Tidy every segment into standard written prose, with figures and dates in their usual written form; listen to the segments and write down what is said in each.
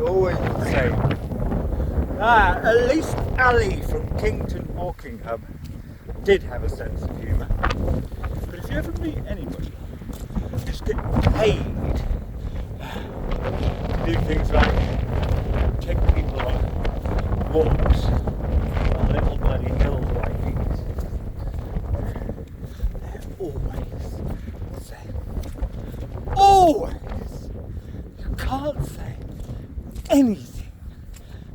always the same. At least Ali from Kington Walking Hub did have a sense of humour. But if you ever meet anybody who's getting paid to do things like take people on walks on little bloody hills like these, they're always the same. Always! You can't say anything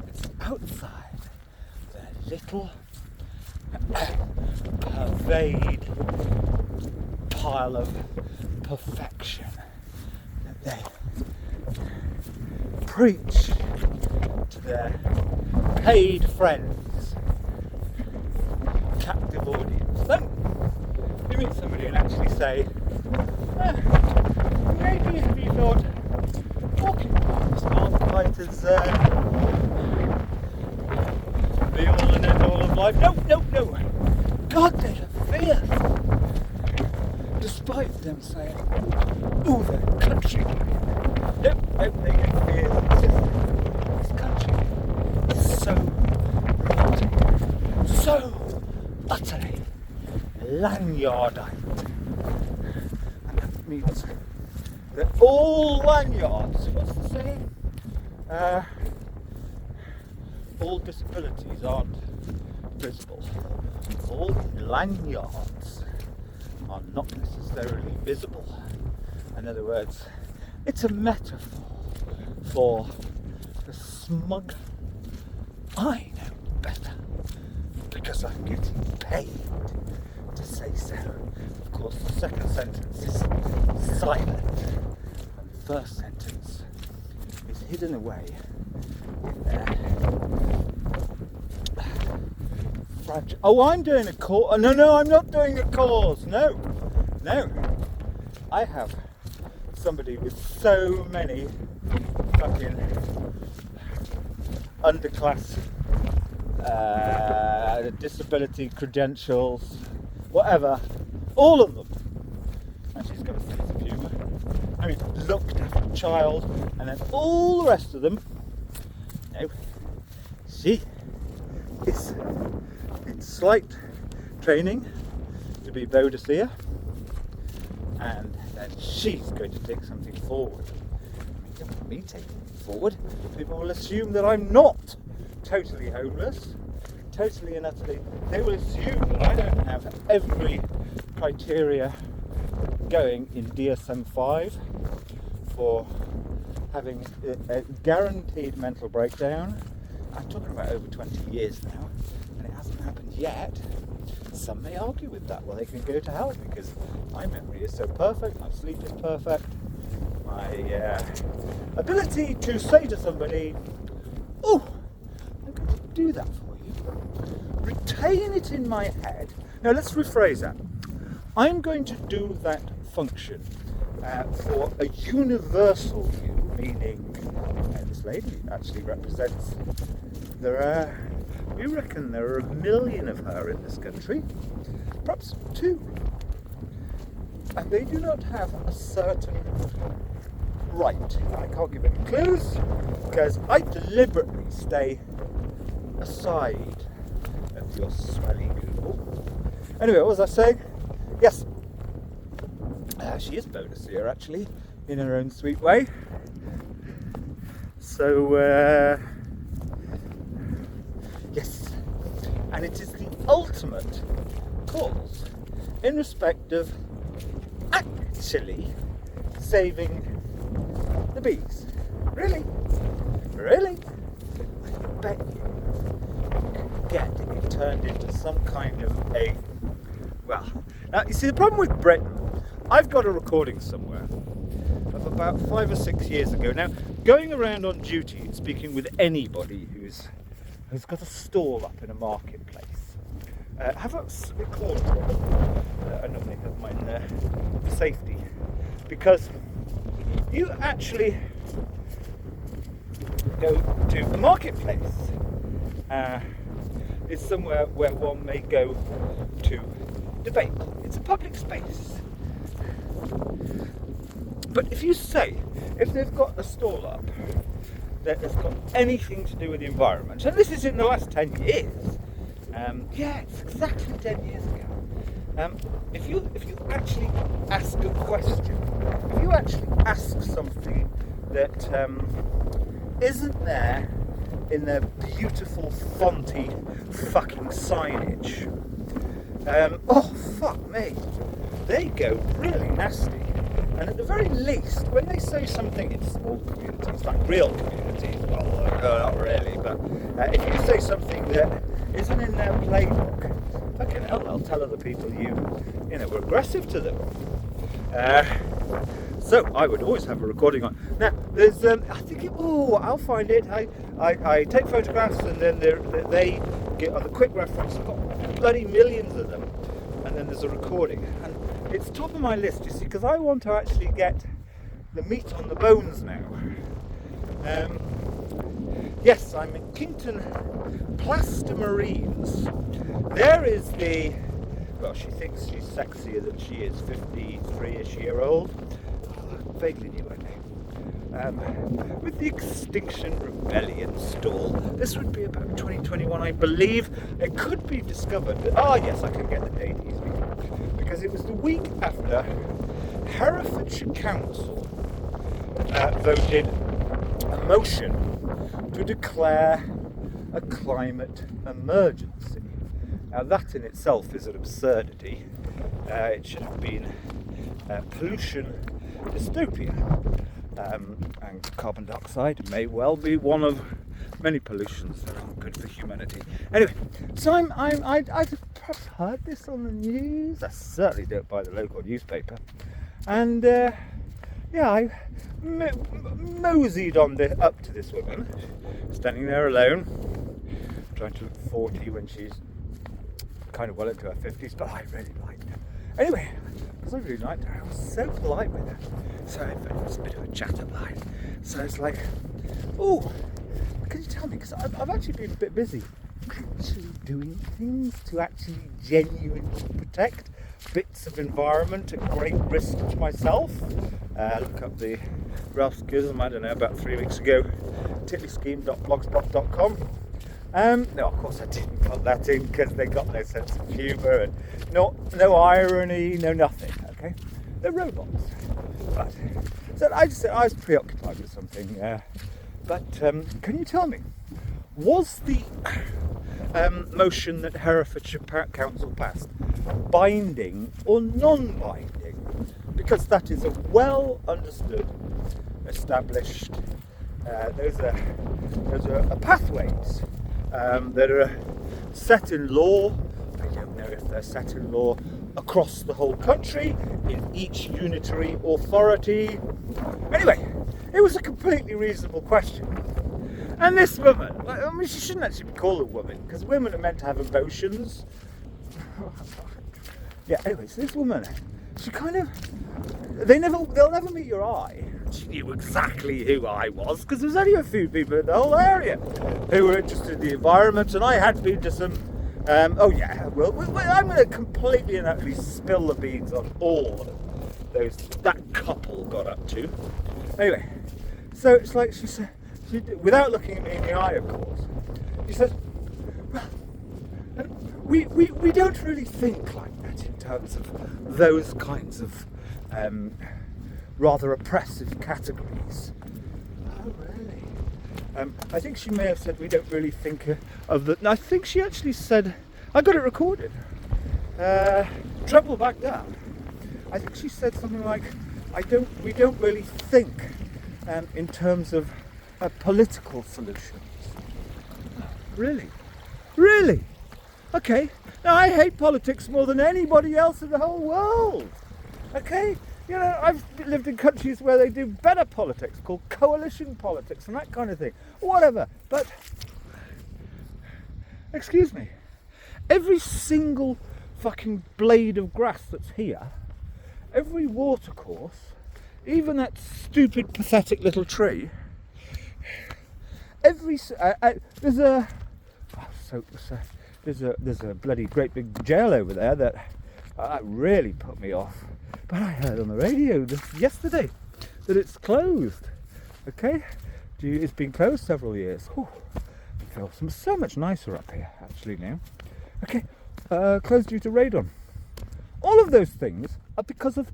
that's outside the little pervade pile of perfection that they preach to their paid friends, captive audience. Then you meet somebody and actually say, maybe have you thought walking paths aren't quite as the all and end all of life? No. God, they look fierce. Despite them saying, oh, they're country. Nope, they get fierce. It's just, this country is so robotic, so utterly lanyardite. And that means that all lanyards, what's the saying? All disabilities aren't visible. All lanyards are not necessarily visible. In other words, it's a metaphor for the smug I know better because I'm getting paid to say so. Of course, the second sentence is silent and the first sentence is hidden away in there. Oh, I'm doing a cause. No, I'm not doing a cause. No. I have somebody with so many fucking underclass disability credentials, whatever, all of them. And she's got a sense of humour. I mean, looked after a child, and then all the rest of them. No, she is in slight training to be Bodicea, and then she's going to take something forward. I mean, me taking it forward, people will assume that I'm not totally homeless, totally and utterly. They will assume that I don't have every criteria going in DSM-5 for having a guaranteed mental breakdown. I'm talking about over 20 years now, and it hasn't happened yet. Some may argue with that. Well, they can go to hell because my memory is so perfect, my sleep is perfect, my ability to say to somebody, oh, I'm going to do that for you, retain it in my head. Now let's rephrase that. I'm going to do that function for a universal view, meaning this lady actually represents, we reckon there are 1 million of her in this country, perhaps 2, and they do not have a certain right. I can't give any clues because I deliberately stay aside of your smelly Google. Anyway, what was I saying? Yes, she is Bodicea actually, in her own sweet way. So, yes, and it is the ultimate cause in respect of actually saving the bees. Really? I bet you get it turned into some kind of a, well, now you see the problem with Britain, I've got a recording somewhere of about 5 or 6 years ago. Now, going around on duty and speaking with anybody who's got a stall up in a marketplace, have a recorder. I normally have mine for safety, because you actually go to a marketplace. It's somewhere where one may go to debate. It's a public space. But if they've got a stall up that has got anything to do with the environment, and this is in the last 10 years. Yeah, it's exactly 10 years ago. If you actually ask a question, if you actually ask something that isn't there in their beautiful fonty fucking signage, oh fuck me, they go really nasty. And at the very least, when they say something in small communities, like real communities, well, not really, but if you say something that isn't in their playbook, fucking hell, they'll tell other people you know, were aggressive to them. So I would always have a recording on. Now, there's, I think, I'll find it. I take photographs and then they get on the quick reference. I've got bloody millions of them. And then there's a recording. And it's top of my list, you see, because I want to actually get the meat on the bones now. Yes, I'm in Kington Plaster Marines. There is the, well, she thinks she's sexier than she is, 53-ish year old. Vaguely knew her name. With the Extinction Rebellion stall. This would be about 2021, I believe. It could be discovered. Oh yes, I can get the date easily. Because it was the week after Herefordshire Council voted a motion to declare a climate emergency. Now that in itself is an absurdity. It should have been pollution dystopia, and carbon dioxide may well be one of many pollutions that aren't good for humanity. Anyway, so I've perhaps heard this on the news. I certainly don't buy the local newspaper, and yeah, I moseyed on up to this woman, standing there alone, trying to look 40 when she's kind of well into her 50s, but I really liked her. Anyway, because I really liked her, I was so polite with her. So it was a bit of a chatterline. So it's like, oh, can you tell me? Because I've actually been a bit busy actually doing things to actually genuinely protect bits of environment at great risk to myself. Look up the Ralph Schism, I don't know, about 3 weeks ago, titleyscheme.blogspot.com. No, of course I didn't put that in because they got no sense of humour and no irony, no nothing. Okay, they're robots. But so I was preoccupied with something. But can you tell me, was the motion that Herefordshire Council passed binding or non-binding? Because that is a well understood, established. Those are pathways that are set in law. I don't know if they're set in law across the whole country, in each unitary authority. Anyway, it was a completely reasonable question. And this woman, I mean, she shouldn't actually be called a woman, because women are meant to have emotions. Yeah, anyway, so this woman, she kind of, they'll never meet your eye. She knew exactly who I was, because there's only a few people in the whole area who were interested in the environment, and I had been to some, oh yeah, well, I'm going to completely and utterly spill the beans on all of those that couple got up to. Anyway, so it's like she said, without looking at me in the eye, of course, she says, well, we don't really think like that in terms of those kinds of rather oppressive categories. Oh, really? I think she may have said we don't really think of the. I think she actually said, I got it recorded. Treble back down. I think she said something like, we don't really think in terms of political solutions. Really? Really? Okay. Now I hate politics more than anybody else in the whole world. Okay? You know, I've lived in countries where they do better politics, called coalition politics and that kind of thing. Whatever. But, excuse me, every single fucking blade of grass that's here, every watercourse, even that stupid, pathetic little tree, there's a bloody great big jail over there that really put me off. But I heard on the radio yesterday that it's closed. Okay, It's been closed several years. Whew. It feels so much nicer up here actually now. Okay, closed due to radon. All of those things are because of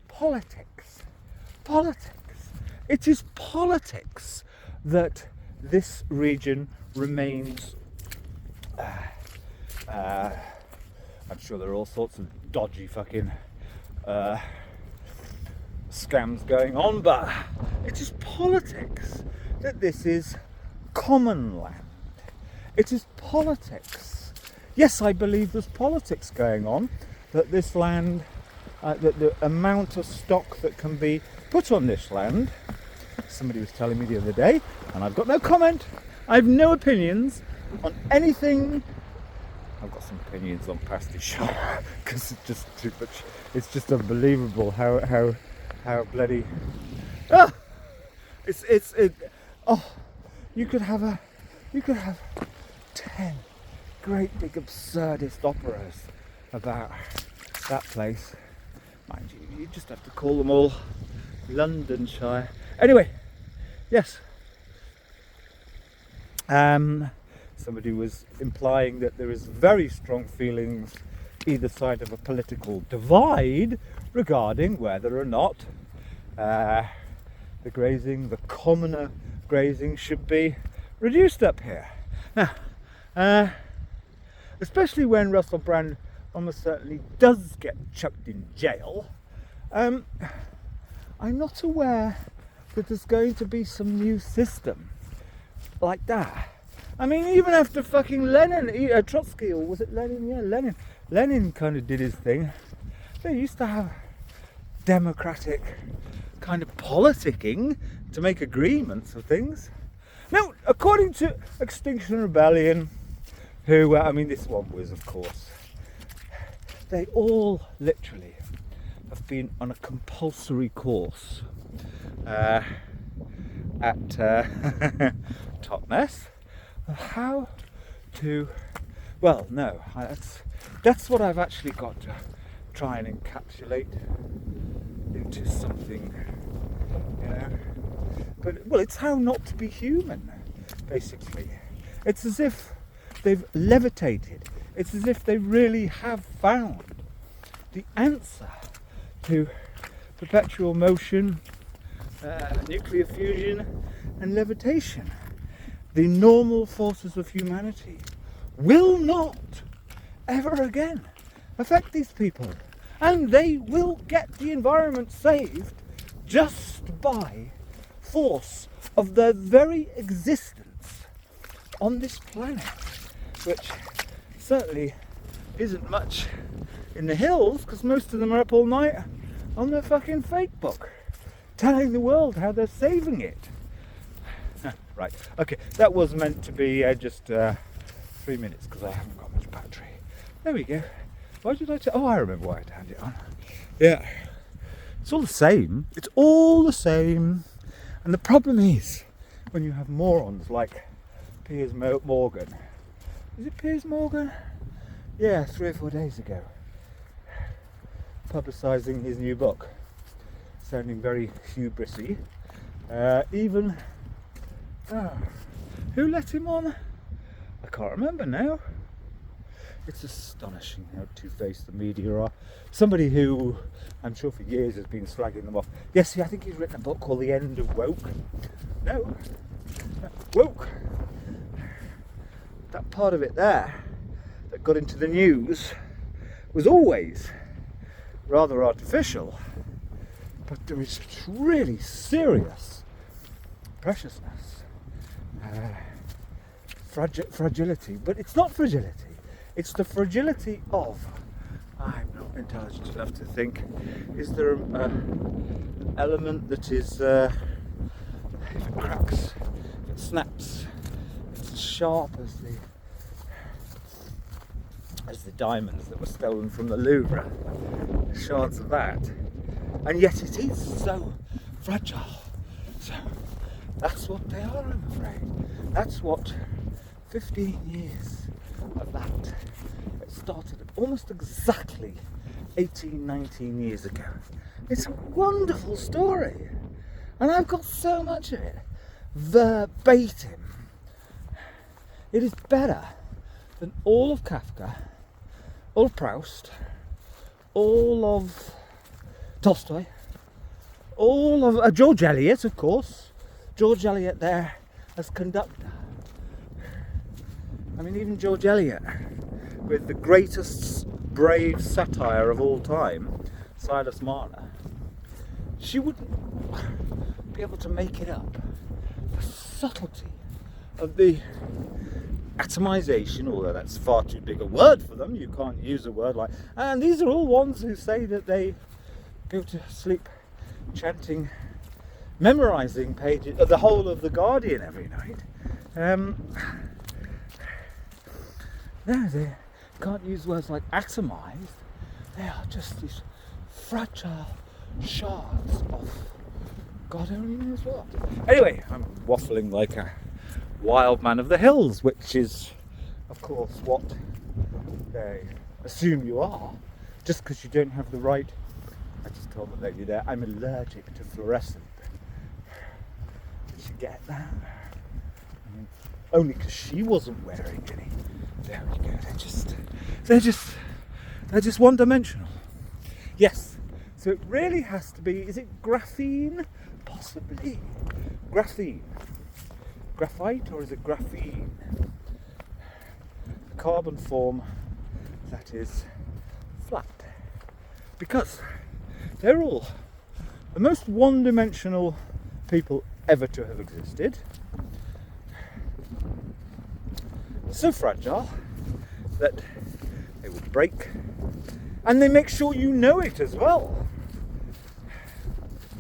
politics. Politics. It is politics that this region remains. I'm sure there are all sorts of dodgy fucking scams going on, but it is politics that this is common land. It is politics. Yes, I believe there's politics going on, that this land, that the amount of stock that can be put on this land, somebody was telling me the other day, and I've got no comment, I have no opinions on anything. I've got some opinions on pasty shop because it's just too much. It's just unbelievable how bloody you could have 10 great big absurdist operas about that place. Mind you just have to call them all Londonshire. Anyway, yes. Somebody was implying that there is very strong feelings either side of a political divide regarding whether or not the commoner grazing should be reduced up here. Now, especially when Russell Brand almost certainly does get chucked in jail, I'm not aware that there's going to be some new system like that. I mean, even after fucking Lenin, Trotsky, or was it Lenin? Yeah, Lenin. Lenin kind of did his thing. They used to have democratic kind of politicking to make agreements of things. Now, according to Extinction Rebellion, who, this one was, of course, they all literally have been on a compulsory course at Totnes of how to, well, no, that's what I've actually got to try and encapsulate into something, you know. But, well, it's how not to be human, basically. It's as if they've levitated. It's as if they really have found the answer to perpetual motion, nuclear fusion and levitation. The normal forces of humanity will not ever again affect these people, and they will get the environment saved just by force of their very existence on this planet, which certainly isn't much in the hills, because most of them are up all night on their fucking fake book telling the world how they're saving it. Right, okay, that was meant to be just 3 minutes because I haven't got much battery. There we go. Why did I I remember why I turned it on. Yeah, it's all the same. It's all the same. And the problem is when you have morons like Piers Morgan. Is it Piers Morgan? Yeah, 3 or 4 days ago, publicising his new book, sounding very hubrisy. Who let him on? I can't remember now. It's astonishing how two-faced the media are. Somebody who, I'm sure for years, has been slagging them off. Yes, I think he's written a book called The End of Woke. No, woke. That part of it there that got into the news was always rather artificial, but there is really serious preciousness, fragility. But it's not fragility, it's the fragility of, I'm not intelligent enough to think, is there an element that is, if it cracks, if it snaps, it's as sharp as the diamonds that were stolen from the Louvre, shards of that, and yet it is so fragile. So that's what they are, I'm afraid. That's what 15 years of that. It started almost exactly 18, 19 years ago. It's a wonderful story, and I've got so much of it. verbatim. It is better than all of Kafka, all of Proust, all of Tolstoy, all of George Eliot, of course. George Eliot there as conductor. I mean, even George Eliot, with the greatest brave satire of all time, Silas Marner, she wouldn't be able to make it up. The subtlety of the atomization, although that's far too big a word for them. You can't use a word like, and these are all ones who say that they go to sleep chanting, memorizing pages of the whole of The Guardian every night. No, they can't use words like atomized. They are just these fragile shards of God only knows what. Anyway, I'm waffling like a wild man of the hills, which is, of course, what they assume you are, just because you don't have the right. I just told the lady there I'm allergic to fluorescent. Did you get that? I mean, only because she wasn't wearing any. There we go. They're just one-dimensional. Yes. So it really has to be. Is it graphene? Possibly. Graphene. Graphite, or is it graphene? The carbon form that is flat. Because they're all the most one-dimensional people ever to have existed. So fragile that they will break, and they make sure you know it as well.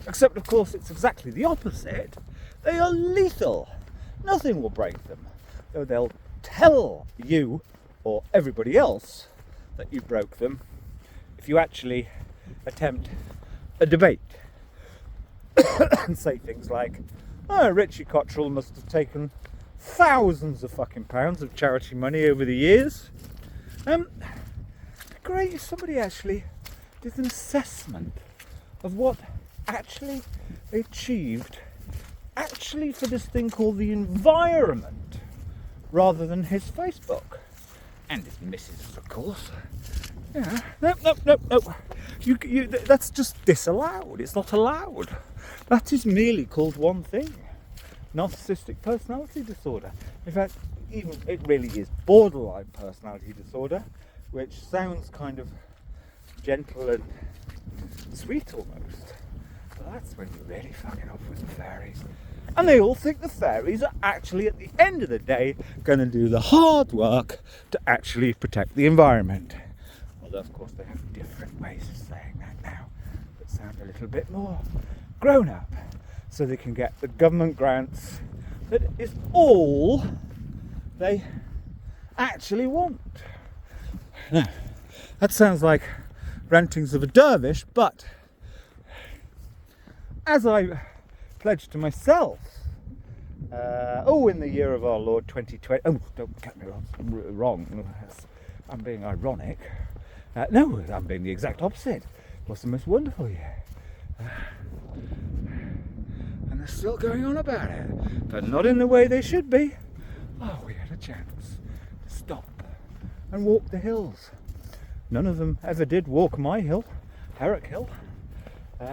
Except, of course, it's exactly the opposite. They are lethal. Nothing will break them, though they'll tell you or everybody else that you broke them if you actually attempt a debate and say things like, oh, Richie Cottrell must have taken thousands of fucking pounds of charity money over the years. Great if somebody actually did an assessment of what actually they achieved actually for this thing called the environment, rather than his Facebook and his missus, of course. Yeah, no. You, that's just disallowed. It's not allowed. That is merely called one thing: narcissistic personality disorder. In fact, even it really is borderline personality disorder, which sounds kind of gentle and sweet almost. But that's when you're really fucking off with the fairies. And they all think the fairies are actually, at the end of the day, going to do the hard work to actually protect the environment. Although, of course, they have different ways of saying that now that sound a little bit more grown up, so they can get the government grants that is all they actually want. Now, that sounds like rantings of a dervish, but as I pledged to myself, in the year of our Lord 2020, don't get me wrong, I'm being ironic. No, I'm being the exact opposite. It was the most wonderful year. And they're still going on about it, but not in the way they should be. Oh, we had a chance to stop and walk the hills. None of them ever did walk my hill, Herrick Hill,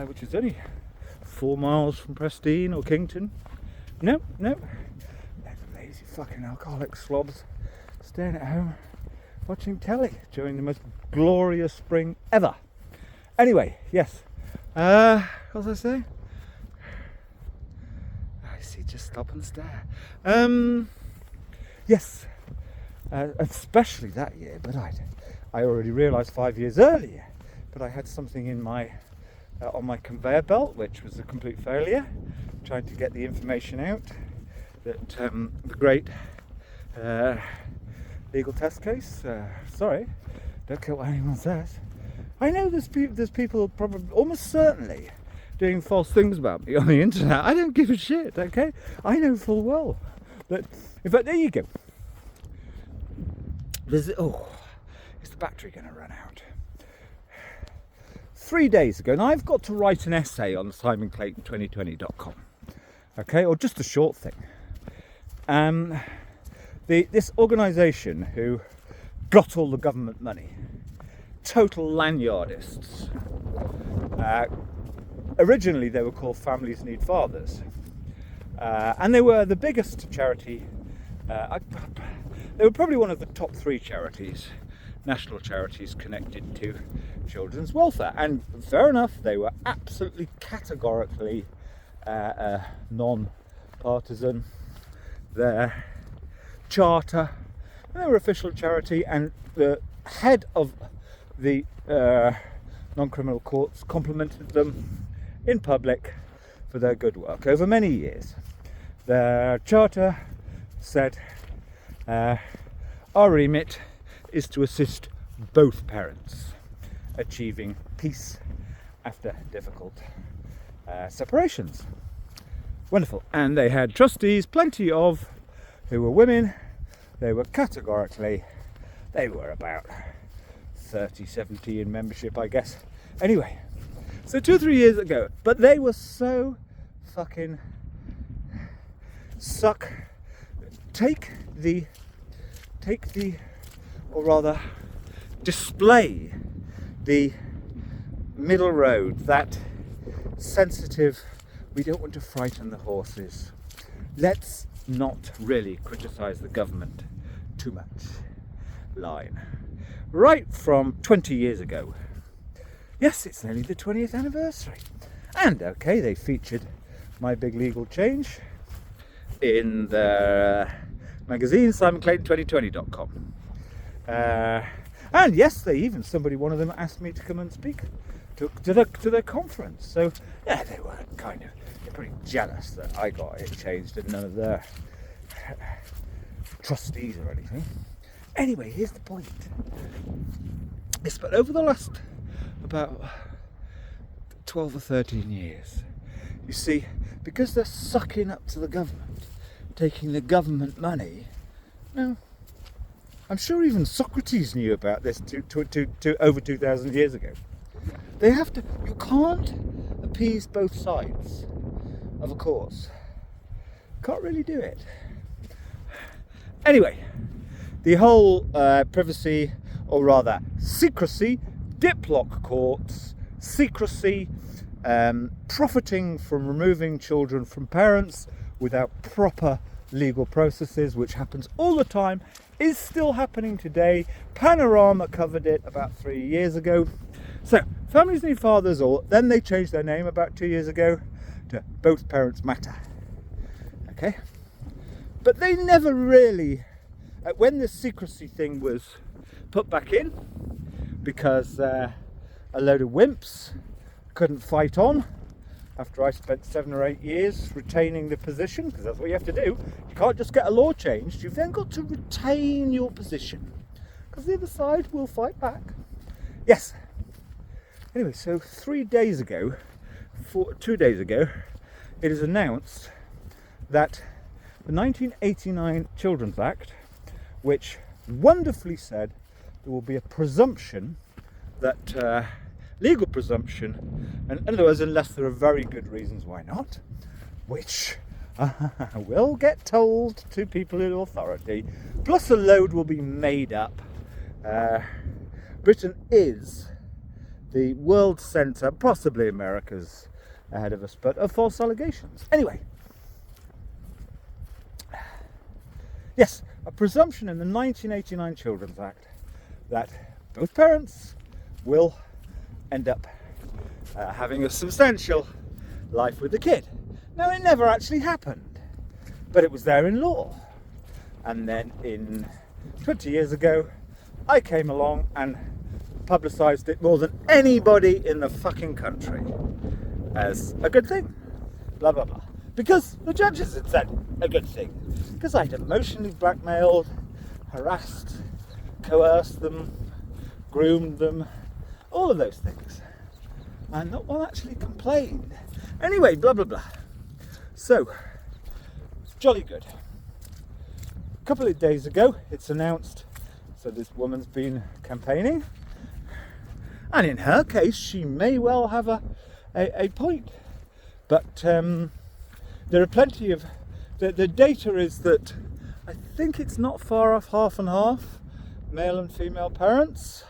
which is only 4 miles from Prestine or Kington. No. They're lazy fucking alcoholic slobs staying at home watching telly during the most glorious spring ever. Anyway, yes. What was I saying? I see, just stop and stare. Yes. Especially that year, but I already realised 5 years earlier, but I had something in my on my conveyor belt which was a complete failure, trying to get the information out that the great legal test case, sorry, don't care what anyone says. I know there's people probably almost certainly doing false things about me on the internet. I don't give a shit, okay? I know full well that, in fact, there you go. Is the battery going to run out? 3 days ago, and I've got to write an essay on SimonClayton2020.com. okay, or just a short thing. This organisation who got all the government money, total lanyardists. Originally they were called Families Need Fathers, and they were the biggest charity. They were probably one of the top 3 charities, national charities connected to children's welfare, and fair enough, they were absolutely categorically non-partisan. Their charter, and they were official charity, and the head of the non-criminal courts complimented them in public for their good work over many years. Their charter said, our remit is to assist both parents achieving peace after difficult separations. Wonderful. And they had trustees, plenty of, who were women. They were categorically, they were about 30, 70 in membership, I guess. Anyway, so 2 or 3 years ago, but they were so fucking or rather display the middle road, that sensitive, we don't want to frighten the horses, let's not really criticise the government too much line. Right from 20 years ago. Yes, it's nearly the 20th anniversary. And okay, they featured my big legal change in their magazine, SimonClayton2020.com. And yes, one of them asked me to come and speak to their conference. So yeah, they were they're pretty jealous that I got it changed and none of their trustees or anything. Anyway, here's the point. It's but over the last about 12 or 13 years, you see, because they're sucking up to the government, taking the government money. Now, I'm sure even Socrates knew about this to over 2,000 years ago. They have to. You can't appease both sides of a cause. Can't really do it. Anyway, the whole privacy, or rather secrecy, diplock courts, secrecy, profiting from removing children from parents without proper legal processes, which happens all the time, is still happening today. Panorama covered it about 3 years ago. So, Families Need Fathers, or then they changed their name about 2 years ago to Both Parents Matter. Okay? But they never really, when the secrecy thing was put back in, because a load of wimps couldn't fight on, after I spent 7 or 8 years retaining the position, because that's what you have to do. You can't just get a law changed, you've then got to retain your position, because the other side will fight back. Yes. Anyway, so 2 days ago, it is announced that the 1989 Children's Act, which wonderfully said there will be a presumption that legal presumption, and in other words, unless there are very good reasons why not, which will get told to people in authority, plus a load will be made up. Britain is the world centre, possibly America's ahead of us, but of false allegations. Anyway, yes, a presumption in the 1989 Children's Act that both parents will end up having a substantial life with the kid. Now, it never actually happened, but it was there in law. And then 20 years ago, I came along and publicised it more than anybody in the fucking country as a good thing. Blah, blah, blah. Because the judges had said a good thing. Because I'd emotionally blackmailed, harassed, coerced them, groomed them, all of those things. And not one actually complained. Anyway, blah, blah, blah. So, jolly good. A couple of days ago, it's announced, so this woman's been campaigning, and in her case, she may well have a point. But there are plenty of, the data is that I think it's not far off half and half male and female parents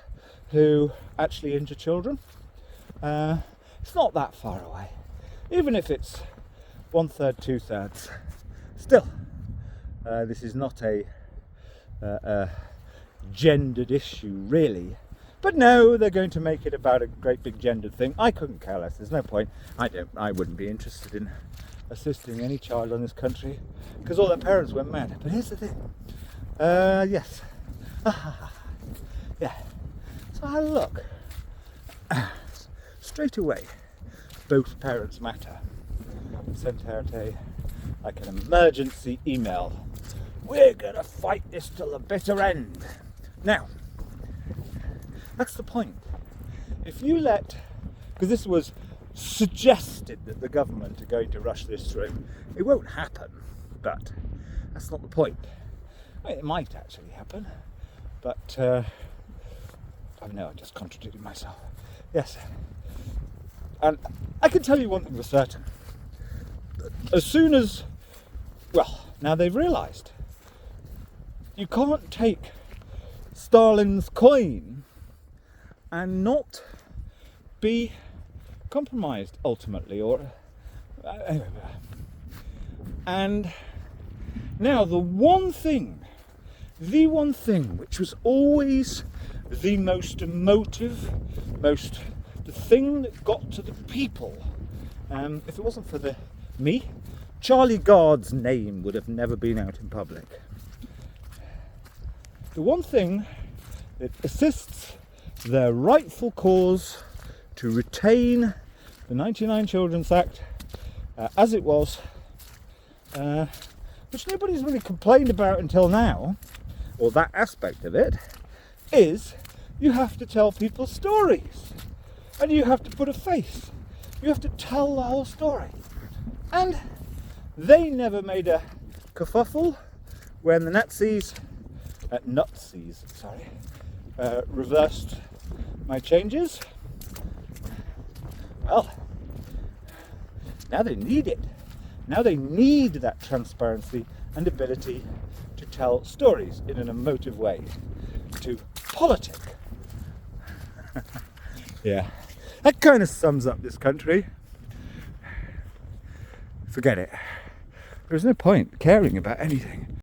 who actually injure children. It's not that far away, even if it's 1/3, 2/3. Still, this is not a gendered issue really. But no, they're going to make it about a great big gendered thing. I couldn't care less. There's no point. I wouldn't be interested in assisting any child in this country because all their parents went mad. But here's the thing. Yes. Yeah. So I look. Straight away, both parents matter. Sent out an emergency email. We're gonna fight this till the bitter end. Now, that's the point. If you let, because this was suggested that the government are going to rush this through, it won't happen, but that's not the point. I mean, it might actually happen, but I know I just contradicted myself. Yes, and I can tell you one thing for certain. As soon as, well, now they've realised you can't take Stalin's coin and not be compromised ultimately, or and now the one thing which was always the most emotive, the thing that got to the people, if it wasn't for me, Charlie Gard's name would have never been out in public. The one thing that assists their rightful cause to retain the 99 Children's Act as it was, which nobody's really complained about until now, or that aspect of it, is you have to tell people stories and you have to put a face. You have to tell the whole story. And they never made a kerfuffle when the Nazis reversed my changes. Well, now they need it. Now they need that transparency and ability to tell stories in an emotive way, to politic. Yeah, that kind of sums up this country. Forget it. There's no point caring about anything.